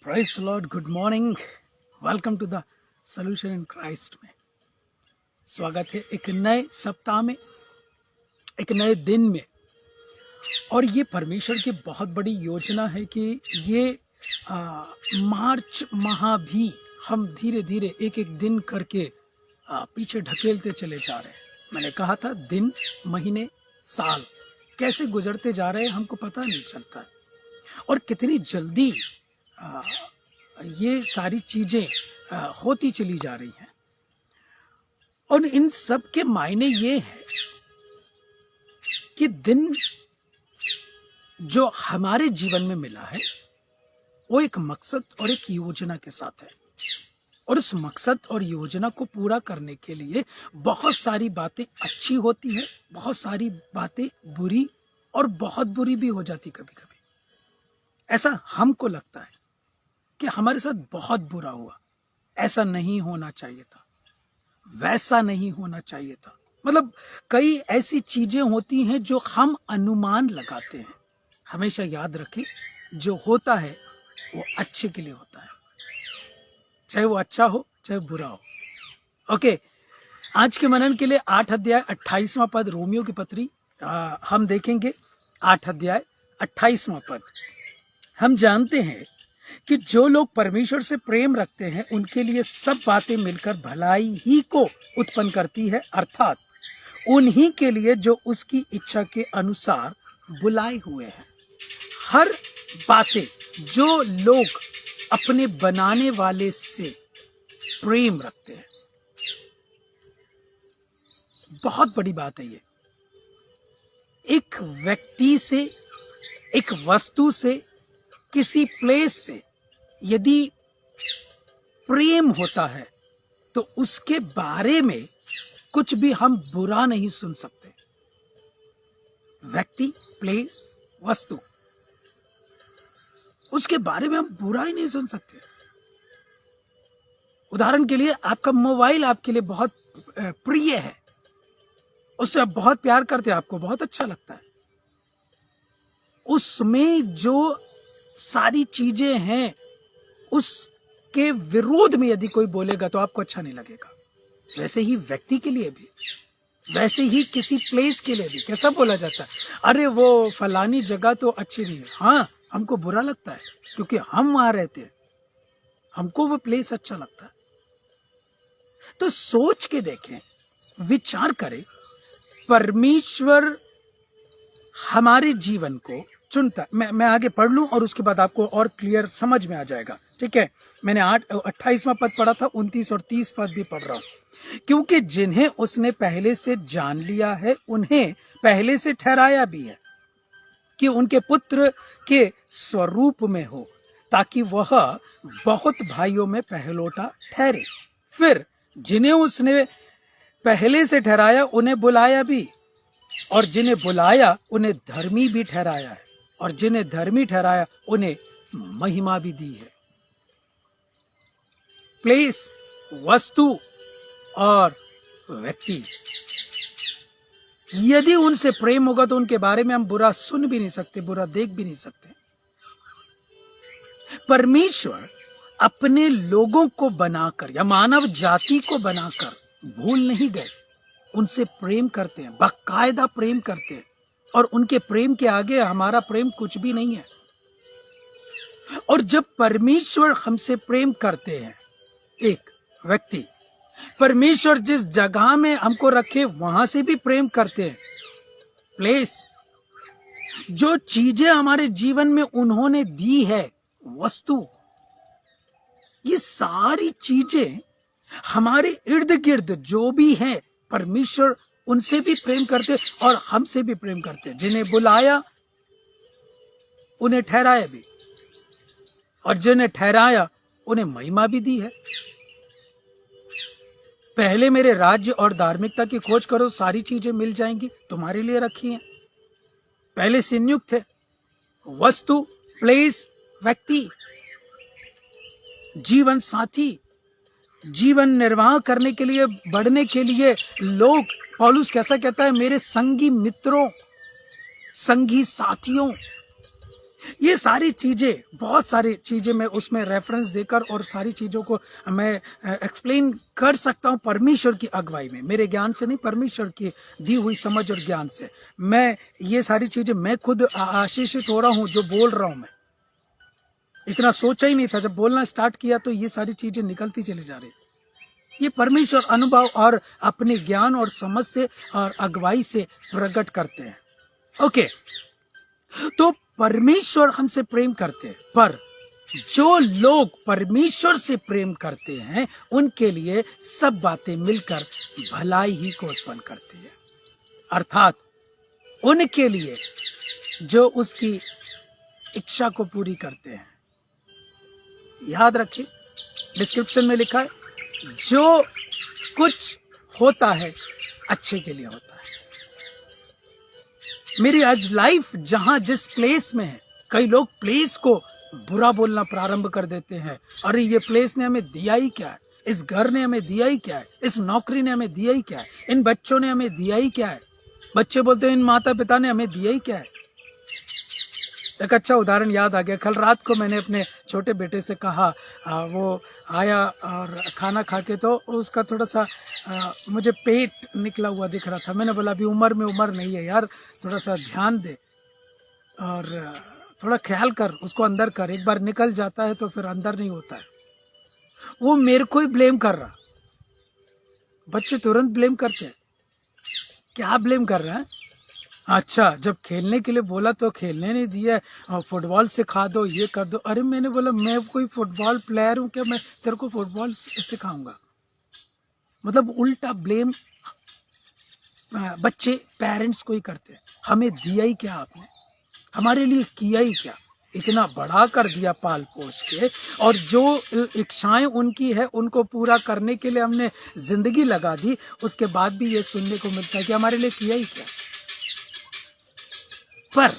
Prize Lord, good morning, welcome to the solution in Christ में। स्वागत है एक नए सप्ताह में, एक नए दिन में। और ये परमेश्वर की बहुत बड़ी योजना है कि ये मार्च माह भी हम धीरे धीरे एक एक दिन करके पीछे ढकेलते चले जा रहे हैं। मैंने कहा था दिन, महीने, साल कैसे गुजरते जा रहे हैं हमको पता नहीं चलता है, और कितनी जल्दी ये सारी चीजें होती चली जा रही हैं। और इन सब के मायने ये है कि दिन जो हमारे जीवन में मिला है वो एक मकसद और एक योजना के साथ है, और उस मकसद और योजना को पूरा करने के लिए बहुत सारी बातें अच्छी होती है, बहुत सारी बातें बुरी और बहुत बुरी भी हो जाती कभी कभी। ऐसा हमको लगता है कि हमारे साथ बहुत बुरा हुआ, ऐसा नहीं होना चाहिए था, वैसा नहीं होना चाहिए था। मतलब कई ऐसी चीजें होती हैं जो हम अनुमान लगाते हैं। हमेशा याद रखें, जो होता है वो अच्छे के लिए होता है, चाहे वो अच्छा हो चाहे बुरा हो। ओके, आज के मनन के लिए 8 अध्याय 28वां पद रोमियो की पत्री हम देखेंगे। 8 अध्याय 28वां पद। हम जानते हैं कि जो लोग परमेश्वर से प्रेम रखते हैं उनके लिए सब बातें मिलकर भलाई ही को उत्पन्न करती है, अर्थात उन्हीं के लिए जो उसकी इच्छा के अनुसार बुलाए हुए हैं। हर बातें जो लोग अपने बनाने वाले से प्रेम रखते हैं, बहुत बड़ी बात है ये। एक व्यक्ति से, एक वस्तु से, किसी प्लेस से यदि प्रेम होता है तो उसके बारे में कुछ भी हम बुरा नहीं सुन सकते। व्यक्ति, प्लेस, वस्तु, उसके बारे में हम बुरा ही नहीं सुन सकते। उदाहरण के लिए, आपका मोबाइल आपके लिए बहुत प्रिय है, उससे आप बहुत प्यार करते हैं, आपको बहुत अच्छा लगता है। उसमें जो सारी चीजें हैं उसके विरोध में यदि कोई बोलेगा तो आपको अच्छा नहीं लगेगा। वैसे ही व्यक्ति के लिए भी, वैसे ही किसी प्लेस के लिए भी कैसा बोला जाता है, अरे वो फलानी जगह तो अच्छी नहीं है। हाँ, हमको बुरा लगता है क्योंकि हम वहां रहते हैं, हमको वो प्लेस अच्छा लगता है। तो सोच के देखें, विचार करें, परमेश्वर हमारे जीवन को चुनता है। मैं आगे पढ़ लूं और उसके बाद आपको और क्लियर समझ में आ जाएगा। ठीक है, मैंने 28वां पद पढ़ा था, 29 और 30 पद भी पढ़ रहा हूं। क्योंकि जिन्हें उसने पहले से जान लिया है उन्हें पहले से ठहराया भी है कि उनके पुत्र के स्वरूप में हो, ताकि वह बहुत भाइयों में पहलोटा ठहरे। फिर जिन्हें उसने पहले से ठहराया उन्हें बुलाया भी, और जिन्हें बुलाया उन्हें धर्मी भी ठहराया है, और जिन्हें धर्मी ठहराया उन्हें महिमा भी दी है। प्लेस, वस्तु और व्यक्ति, यदि उनसे प्रेम होगा तो उनके बारे में हम बुरा सुन भी नहीं सकते, बुरा देख भी नहीं सकते। परमेश्वर अपने लोगों को बनाकर या मानव जाति को बनाकर भूल नहीं गए, उनसे प्रेम करते हैं, बाकायदा प्रेम करते हैं, और उनके प्रेम के आगे हमारा प्रेम कुछ भी नहीं है। और जब परमेश्वर हमसे प्रेम करते हैं, एक व्यक्ति, परमेश्वर जिस जगह में हमको रखे वहां से भी प्रेम करते हैं। प्लेस, जो चीजें हमारे जीवन में उन्होंने दी है, वस्तु, ये सारी चीजें हमारे इर्द गिर्द जो भी है, परमेश्वर उनसे भी प्रेम करते और हमसे भी प्रेम करते। जिन्हें बुलाया उन्हें ठहराया भी, और जिन्हें ठहराया उन्हें महिमा भी दी है। पहले मेरे राज्य और धार्मिकता की खोज करो, सारी चीजें मिल जाएंगी, तुम्हारे लिए रखी हैं। पहले से नियुक्त है। वस्तु, प्लेस, व्यक्ति, जीवन साथी, जीवन निर्वाह करने के लिए, बढ़ने के लिए लोग। पौलुस कैसा कहता है, मेरे संगी मित्रों, संगी साथियों, ये सारी चीजें, बहुत सारी चीजें मैं उसमें रेफरेंस देकर और सारी चीजों को मैं एक्सप्लेन कर सकता हूँ परमेश्वर की अगुवाई में, मेरे ज्ञान से नहीं, परमेश्वर की दी हुई समझ और ज्ञान से। मैं ये सारी चीजें, मैं खुद आशीषित हो रहा हूँ जो बोल रहा हूँ। मैं इतना सोचा ही नहीं था, जब बोलना स्टार्ट किया तो ये सारी चीजें निकलती चली जा रही। ये परमेश्वर अनुभव और अपने ज्ञान और समझ से और अगुवाई से प्रकट करते हैं। ओके, तो परमेश्वर हमसे प्रेम करते हैं, पर जो लोग परमेश्वर से प्रेम करते हैं उनके लिए सब बातें मिलकर भलाई ही को उत्पन्न करती है। अर्थात उनके लिए जो उसकी इच्छा को पूरी करते हैं। याद रखिए, डिस्क्रिप्शन में लिखा है, जो कुछ होता है अच्छे के लिए होता है। मेरी आज लाइफ जहां जिस प्लेस में है, कई लोग प्लेस को बुरा बोलना प्रारंभ कर देते हैं। अरे ये प्लेस ने हमें दिया ही क्या है, इस घर ने हमें दिया ही क्या है, इस नौकरी ने हमें दिया ही क्या है, इन बच्चों ने हमें दिया ही क्या है। बच्चे बोलते हैं इन माता पिता ने हमें दिया ही क्या है। एक अच्छा उदाहरण याद आ गया। कल रात को मैंने अपने छोटे बेटे से कहा, वो आया और खाना खा के तो उसका थोड़ा सा मुझे पेट निकला हुआ दिख रहा था। मैंने बोला अभी उम्र नहीं है यार, थोड़ा सा ध्यान दे और थोड़ा ख्याल कर, उसको अंदर कर। एक बार निकल जाता है तो फिर अंदर नहीं होता है। वो मेरे को ही ब्लेम कर रहा। बच्चे तुरंत ब्लेम करते हैं। क्या ब्लेम कर रहे हैं? अच्छा, जब खेलने के लिए बोला तो खेलने नहीं दिया, फुटबॉल सिखा दो, ये कर दो। अरे मैंने बोला मैं कोई फुटबॉल प्लेयर हूँ क्या, मैं तेरे को फुटबॉल सिखाऊंगा? मतलब उल्टा ब्लेम बच्चे पेरेंट्स को ही करते हैं। हमें दिया ही क्या आपने, हमारे लिए किया ही क्या, इतना बड़ा कर दिया पाल पोस के, और जो इच्छाएं उनकी है उनको पूरा करने के लिए हमने जिंदगी लगा दी, उसके बाद भी ये सुनने को मिलता है कि हमारे लिए किया ही क्या। पर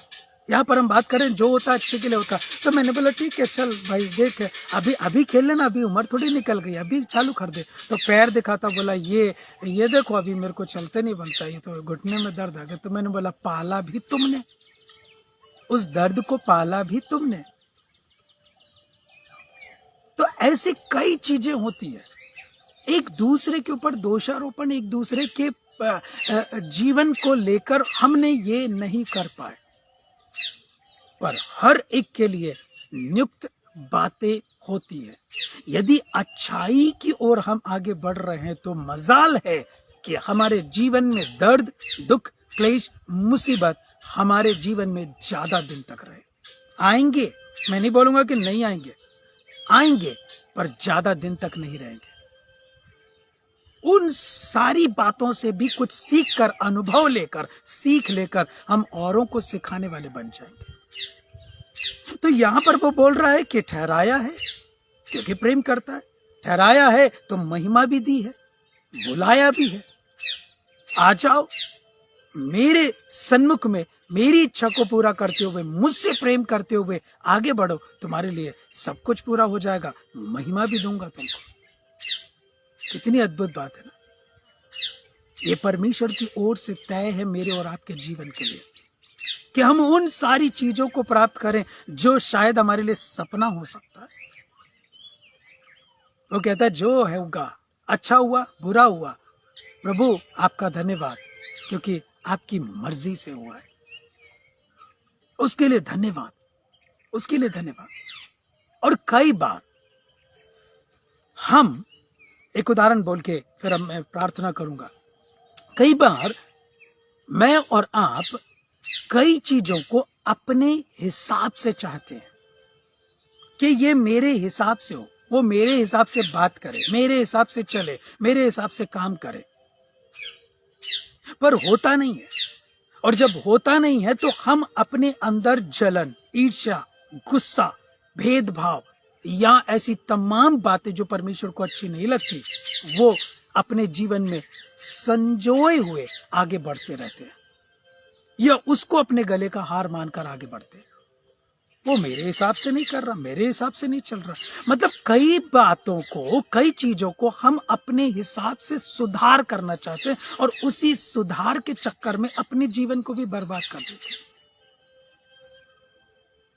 यहाँ पर हम बात करें जो होता अच्छे के लिए होता। तो मैंने बोला ठीक है चल भाई, देख अभी खेल लेना, अभी उम्र थोड़ी निकल गई, अभी चालू कर दे। तो पैर दिखाता, बोला ये देखो अभी मेरे को चलते नहीं बनता, ये तो घुटने में दर्द आ गया। तो मैंने बोला पाला भी तुमने, उस दर्द को पाला भी तुमने। तो ऐसी कई चीजें होती है, एक दूसरे के ऊपर दोषारोपण, एक दूसरे के जीवन को लेकर हमने ये नहीं कर पाए। पर हर एक के लिए नियुक्त बातें होती है। यदि अच्छाई की ओर हम आगे बढ़ रहे हैं तो मजाल है कि हमारे जीवन में दर्द, दुख, क्लेश, मुसीबत हमारे जीवन में ज्यादा दिन तक रहे। आएंगे, मैं नहीं बोलूंगा कि नहीं आएंगे, आएंगे, पर ज्यादा दिन तक नहीं रहेंगे। उन सारी बातों से भी कुछ सीख कर, अनुभव लेकर, सीख लेकर हम औरों को सिखाने वाले बन जाएंगे। तो यहां पर वो बोल रहा है कि ठहराया है क्योंकि प्रेम करता है, ठहराया है तो महिमा भी दी है, बुलाया भी है। आ जाओ मेरे सन्मुख में, मेरी इच्छा को पूरा करते हुए, मुझसे प्रेम करते हुए आगे बढ़ो, तुम्हारे लिए सब कुछ पूरा हो जाएगा, महिमा भी दूंगा तुमको। कितनी अद्भुत बात है ना। ये परमेश्वर की ओर से तय है मेरे और आपके जीवन के लिए कि हम उन सारी चीजों को प्राप्त करें जो शायद हमारे लिए सपना हो सकता है। वो कहता है जो है होगा, अच्छा हुआ बुरा हुआ, प्रभु आपका धन्यवाद क्योंकि आपकी मर्जी से हुआ है। उसके लिए धन्यवाद, उसके लिए धन्यवाद। और कई बार हम, एक उदाहरण बोल के फिर अब मैं प्रार्थना करूंगा। कई बार मैं और आप कई चीजों को अपने हिसाब से चाहते हैं कि ये मेरे हिसाब से हो, वो मेरे हिसाब से बात करे, मेरे हिसाब से चले, मेरे हिसाब से काम करे, पर होता नहीं है। और जब होता नहीं है तो हम अपने अंदर जलन, ईर्ष्या, गुस्सा, भेदभाव या ऐसी तमाम बातें जो परमेश्वर को अच्छी नहीं लगती, वो अपने जीवन में संजोए हुए आगे बढ़ते रहते हैं या उसको अपने गले का हार मानकर आगे बढ़ते हैं। वो मेरे हिसाब से नहीं कर रहा, मेरे हिसाब से नहीं चल रहा। मतलब कई बातों को, कई चीजों को हम अपने हिसाब से सुधार करना चाहते हैं और उसी सुधार के चक्कर में अपने जीवन को भी बर्बाद कर देते हैं।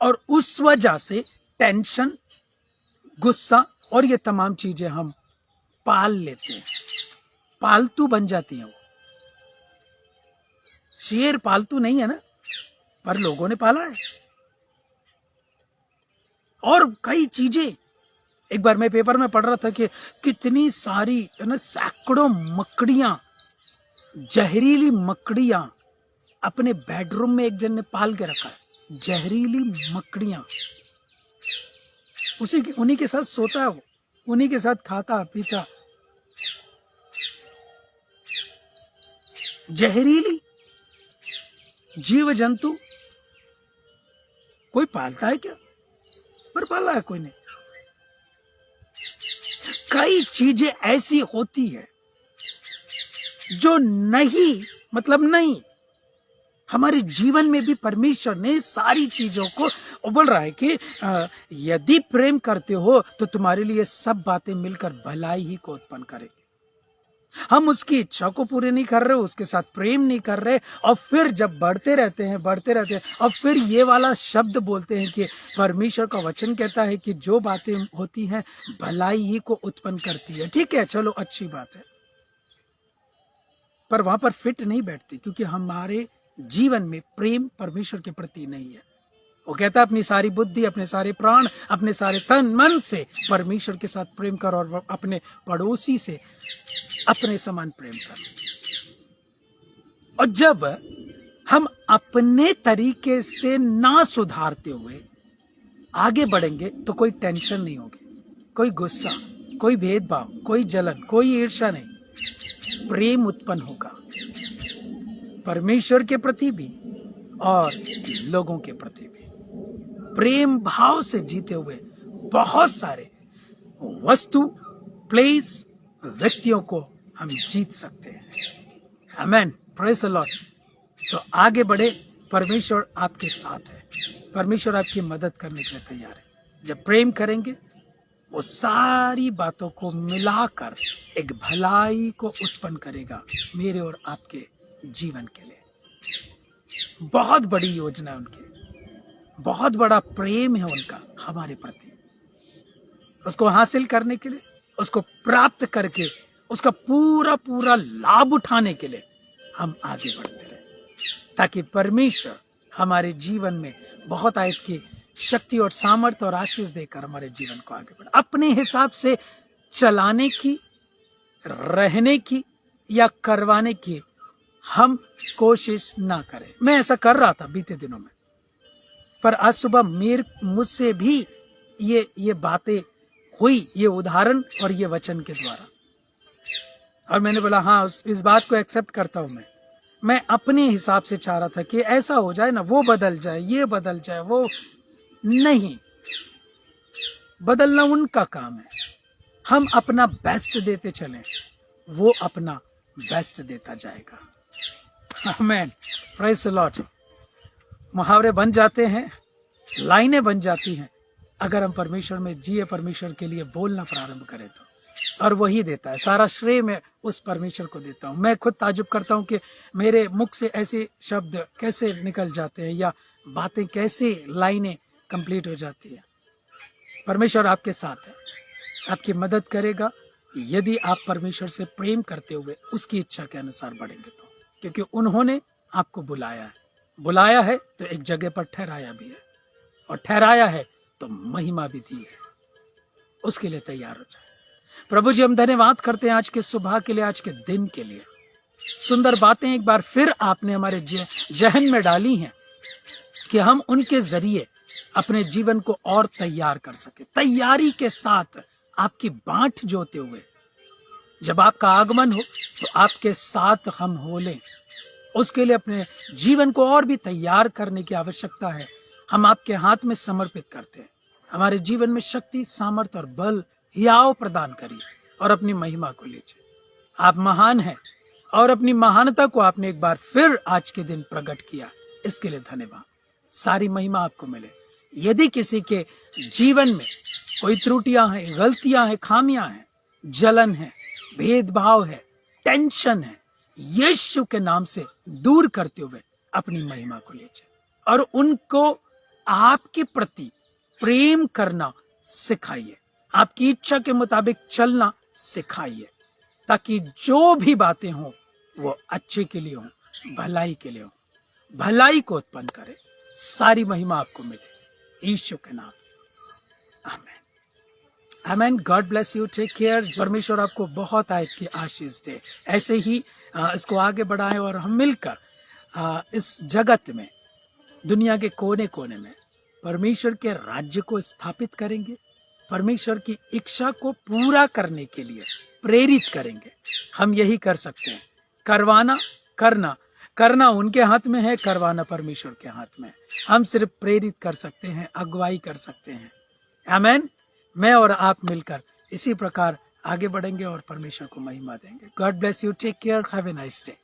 और उस वजह से टेंशन, गुस्सा और ये तमाम चीजें हम पाल लेते हैं, पालतू बन जाती हैं। वो शेर पालतू नहीं है ना, पर लोगों ने पाला है। और कई चीजें, एक बार मैं पेपर में पढ़ रहा था कि कितनी सारी सैकड़ों मकड़ियां, जहरीली मकड़ियां अपने बेडरूम में एक जन ने पाल के रखा है। जहरीली मकड़ियां, उन्हीं के साथ सोता है वो, उन्हीं के साथ खाता पीता। जहरीली जीव जंतु कोई पालता है क्या? पर पाला है कोई नहीं। कई चीजें ऐसी होती है जो नहीं, मतलब नहीं, हमारे जीवन में भी परमेश्वर ने सारी चीजों को बोल रहा है कि यदि प्रेम करते हो तो तुम्हारे लिए सब बातें मिलकर भलाई ही को उत्पन्न करेगी। हम उसकी इच्छा को पूरे नहीं कर रहे, उसके साथ प्रेम नहीं कर रहे, और फिर जब बढ़ते रहते हैं और फिर ये वाला शब्द बोलते हैं कि परमेश्वर का वचन कहता है कि जो बातें होती हैं भलाई ही को उत्पन्न करती है। ठीक है, चलो अच्छी बात है, पर वहां पर फिट नहीं बैठती, क्योंकि हमारे जीवन में प्रेम परमेश्वर के प्रति नहीं है। वो कहता है अपनी सारी बुद्धि, अपने सारे प्राण, अपने सारे तन मन से परमेश्वर के साथ प्रेम कर, और अपने पड़ोसी से अपने समान प्रेम कर। और जब हम अपने तरीके से ना सुधारते हुए आगे बढ़ेंगे तो कोई टेंशन नहीं होगी, कोई गुस्सा, कोई भेदभाव, कोई जलन, कोई ईर्ष्या नहीं। प्रेम उत्पन्न होगा, परमेश्वर के प्रति भी और लोगों के प्रति भी। प्रेम भाव से जीते हुए बहुत सारे वस्तु, प्लेस, व्यक्तियों को हम जीत सकते हैं। आमेन, प्रेज़ द लॉर्ड। तो आगे बढ़े, परमेश्वर आपके साथ है, परमेश्वर आपकी मदद करने के लिए तैयार है। जब प्रेम करेंगे वो सारी बातों को मिलाकर एक भलाई को उत्पन्न करेगा मेरे और आपके जीवन के लिए। बहुत बड़ी योजना है उनकी, बहुत बड़ा प्रेम है उनका हमारे प्रति। उसको हासिल करने के लिए, उसको प्राप्त करके उसका पूरा पूरा लाभ उठाने के लिए हम आगे बढ़ते रहे, ताकि परमेश्वर हमारे जीवन में बहुत आयत की शक्ति और सामर्थ्य और आशीष देकर हमारे जीवन को आगे बढ़े। अपने हिसाब से चलाने की, रहने की या करवाने की हम कोशिश ना करें। मैं ऐसा कर रहा था बीते दिनों में, पर आज सुबह मुझसे भी ये बातें हुई, ये उदाहरण और ये वचन के द्वारा, और मैंने बोला हाँ, इस बात को एक्सेप्ट करता हूं। मैं अपने हिसाब से चाह रहा था कि ऐसा हो जाए ना, वो बदल जाए, ये बदल जाए, वो नहीं। बदलना उनका काम है, हम अपना बेस्ट देते चलें, वो अपना बेस्ट देता जाएगा। आमेन, प्रेज़ द लॉर्ड। मुहावरे बन जाते हैं, लाइनें बन जाती हैं, अगर हम परमेश्वर में जिए, परमेश्वर के लिए बोलना प्रारंभ करें तो, और वही देता है। सारा श्रेय मैं उस परमेश्वर को देता हूँ। मैं खुद ताजुब करता हूँ कि मेरे मुख से ऐसे शब्द कैसे निकल जाते हैं, या बातें कैसे, लाइनें कंप्लीट हो जाती है। परमेश्वर आपके साथ है, आपकी मदद करेगा यदि आप परमेश्वर से प्रेम करते हुए उसकी इच्छा के अनुसार बढ़ेंगे तो, क्योंकि उन्होंने आपको बुलाया है तो एक जगह पर ठहराया भी है, और ठहराया है तो महिमा भी दी है। उसके लिए तैयार हो जाए। प्रभु जी, हम धन्यवाद करते हैं आज के सुबह के लिए, आज के दिन के लिए। सुंदर बातें एक बार फिर आपने हमारे जहन में डाली हैं कि हम उनके जरिए अपने जीवन को और तैयार कर सके। तैयारी के साथ आपकी बाट जोते हुए जब आपका आगमन हो तो आपके साथ हम हो लें। उसके लिए अपने जीवन को और भी तैयार करने की आवश्यकता है। हम आपके हाथ में समर्पित करते हैं। हमारे जीवन में शक्ति, सामर्थ्य और बल हियाव प्रदान करिए और अपनी महिमा को लीजिए। आप महान हैं और अपनी महानता को आपने एक बार फिर आज के दिन प्रकट किया, इसके लिए धन्यवाद। सारी महिमा आपको मिले। यदि किसी के जीवन में कोई त्रुटियां हैं, गलतियां हैं, खामियां हैं, जलन है, भेदभाव है, टेंशन है, यीशु के नाम से दूर करते हुए अपनी महिमा को लीजिए और उनको आपके प्रति प्रेम करना सिखाइए, आपकी इच्छा के मुताबिक चलना सिखाइए, ताकि जो भी बातें हों वो अच्छे के लिए हों, भलाई के लिए हों, भलाई को उत्पन्न करे। सारी महिमा आपको मिले यीशु के नाम से, आमीन आमीन। God bless you, take care. परमेश्वर आपको बहुत आयत की आशीष दे। ऐसे ही इसको आगे बढ़ाएं और हम मिलकर इस जगत में, दुनिया के कोने कोने में परमेश्वर के राज्य को स्थापित करेंगे, परमेश्वर की इच्छा को पूरा करने के लिए प्रेरित करेंगे। हम यही कर सकते हैं। करवाना, करना उनके हाथ में है, करवाना परमेश्वर के हाथ में है। हम सिर्फ प्रेरित कर सकते हैं, अगुवाई कर सकते हैं। आमीन। मैं और आप मिलकर इसी प्रकार आगे बढ़ेंगे और परमेश्वर को महिमा देंगे। God bless you, take care, have a nice day.